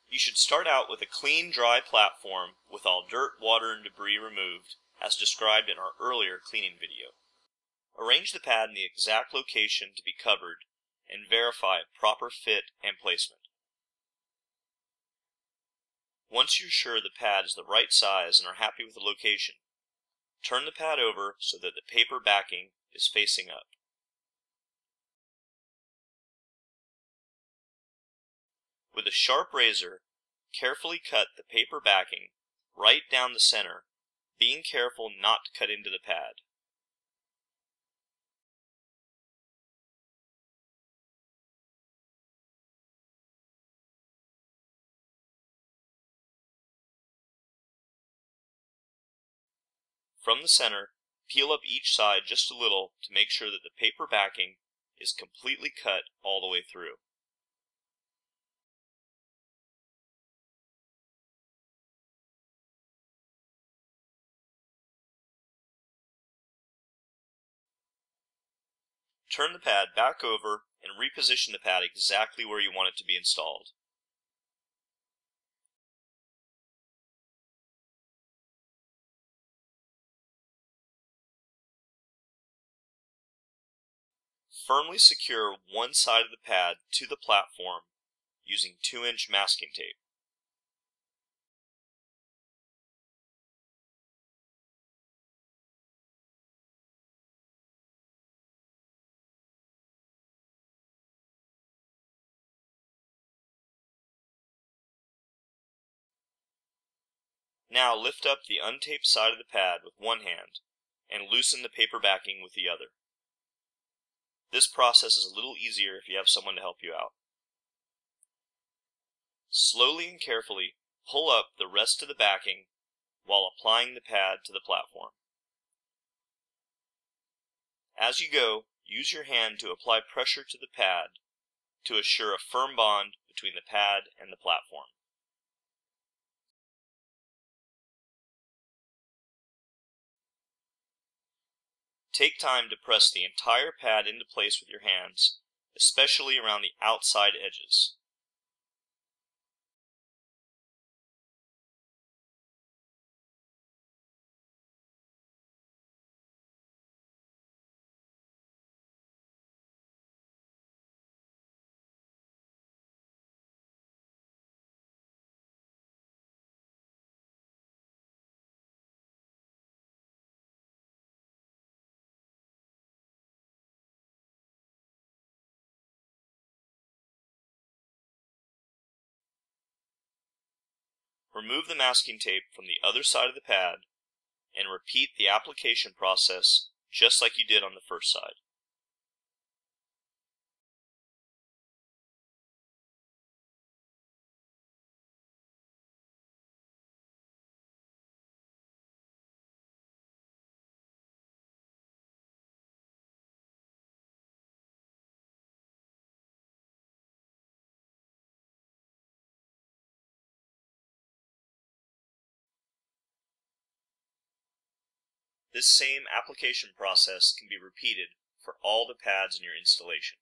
You should start out with a clean, dry platform with all dirt, water, and debris removed, as described in our earlier cleaning video. Arrange the pad in the exact location to be covered and verify proper fit and placement. Once you're sure the pad is the right size and are happy with the location, turn the pad over so that the paper backing is facing up. With a sharp razor, carefully cut the paper backing right down the center, being careful not to cut into the pad. From the center, peel up each side just a little to make sure that the paper backing is completely cut all the way through. Turn the pad back over and reposition the pad exactly where you want it to be installed. Firmly secure one side of the pad to the platform using 2-inch masking tape. Now lift up the untaped side of the pad with one hand and loosen the paper backing with the other. This process is a little easier if you have someone to help you out. Slowly and carefully pull up the rest of the backing while applying the pad to the platform. As you go, use your hand to apply pressure to the pad to assure a firm bond between the pad and the platform. Take time to press the entire pad into place with your hands, especially around the outside edges. Remove the masking tape from the other side of the pad and repeat the application process just like you did on the first side. This same application process can be repeated for all the pads in your installation.